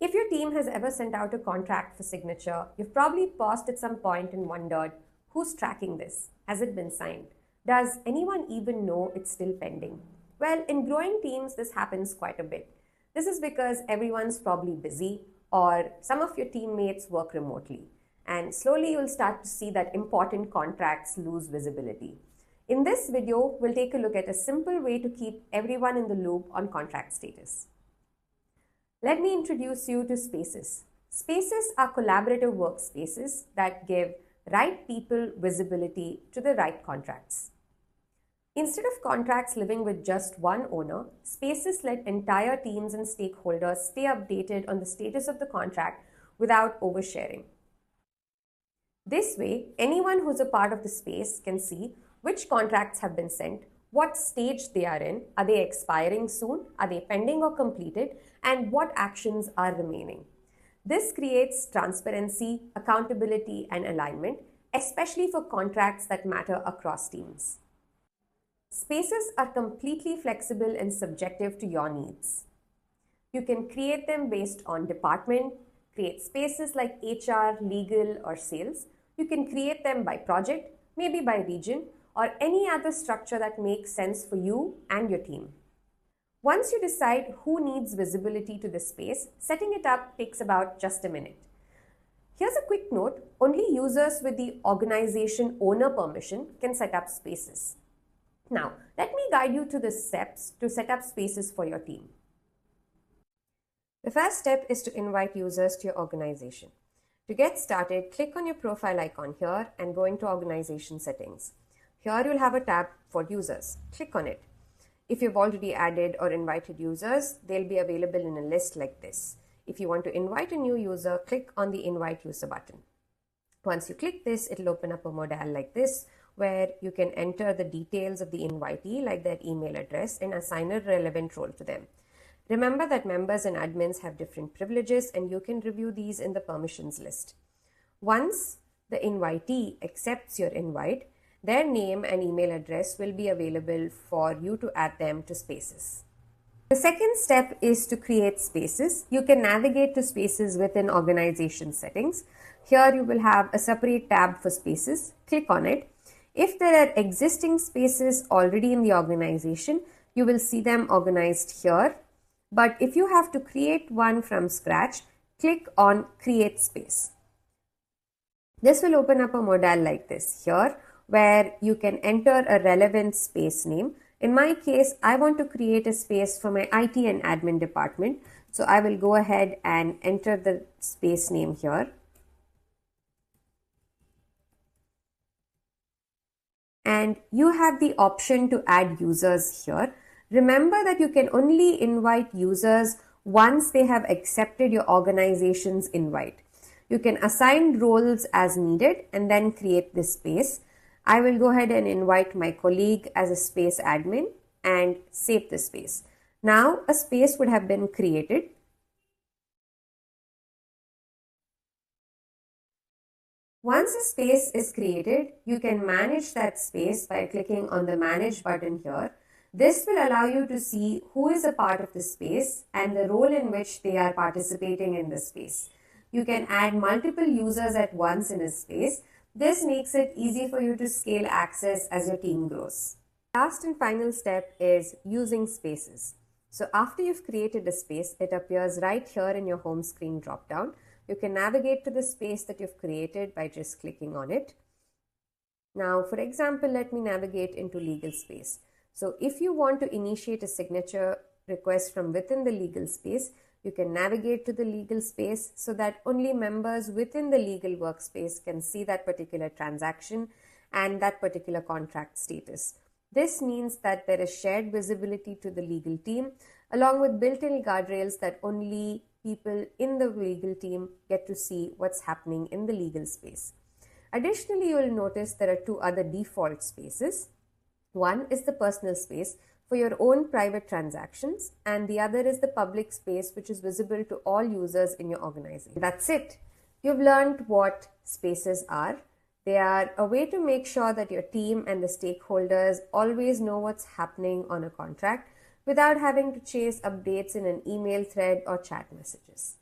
If your team has ever sent out a contract for signature, you've probably paused at some point and wondered, who's tracking this? Has it been signed? Does anyone even know it's still pending? Well, in growing teams, this happens quite a bit. This is because everyone's probably busy or some of your teammates work remotely. And slowly you'll start to see that important contracts lose visibility. In this video, we'll take a look at a simple way to keep everyone in the loop on contract status. Let me introduce you to Spaces. Spaces are collaborative workspaces that give right people visibility to the right contracts. Instead of contracts living with just one owner, Spaces let entire teams and stakeholders stay updated on the status of the contract without oversharing. This way, anyone who's a part of the space can see which contracts have been sent, what stage they are in, are they expiring soon, are they pending or completed, and what actions are remaining. This creates transparency, accountability, and alignment, especially for contracts that matter across teams. Spaces are completely flexible and subjective to your needs. You can create them based on department, create spaces like HR, legal, or sales. You can create them by project, maybe by region, or any other structure that makes sense for you and your team. Once you decide who needs visibility to the space, setting it up takes about just a minute. Here's a quick note, only users with the organization owner permission can set up spaces. Now, let me guide you to the steps to set up spaces for your team. The first step is to invite users to your organization. To get started, click on your profile icon here and go into Organization Settings. Here you'll have a tab for users. Click on it. If you've already added or invited users, they'll be available in a list like this. If you want to invite a new user, click on the Invite User button. Once you click this, it'll open up a modal like this, where you can enter the details of the invitee, like their email address, and assign a relevant role to them. Remember that members and admins have different privileges, and you can review these in the permissions list. Once the invitee accepts your invite, their name and email address will be available for you to add them to Spaces. The second step is to create spaces. You can navigate to Spaces within Organization Settings. Here you will have a separate tab for Spaces. Click on it. If there are existing spaces already in the organization, you will see them organized here. But if you have to create one from scratch, click on Create Space. This will open up a modal like this here, where you can enter a relevant space name. In my case, I want to create a space for my IT and admin department. So I will go ahead and enter the space name here. And you have the option to add users here. Remember that you can only invite users once they have accepted your organization's invite. You can assign roles as needed and then create this space. I will go ahead and invite my colleague as a space admin and save the space. Now a space would have been created. Once a space is created, you can manage that space by clicking on the Manage button here. This will allow you to see who is a part of the space and the role in which they are participating in the space. You can add multiple users at once in a space. This makes it easy for you to scale access as your team grows. Last and final step is using spaces. So after you've created a space, it appears right here in your home screen dropdown. You can navigate to the space that you've created by just clicking on it. Now, for example, let me navigate into legal space. So if you want to initiate a signature request from within the legal space, you can navigate to the legal space so that only members within the legal workspace can see that particular transaction and that particular contract status. This means that there is shared visibility to the legal team, along with built-in guardrails that only people in the legal team get to see what's happening in the legal space. Additionally, you will notice there are two other default spaces. One is the personal space for your own private transactions, and the other is the public space, which is visible to all users in your organization. That's it. You've learned what spaces are. They are a way to make sure that your team and the stakeholders always know what's happening on a contract without having to chase updates in an email thread or chat messages.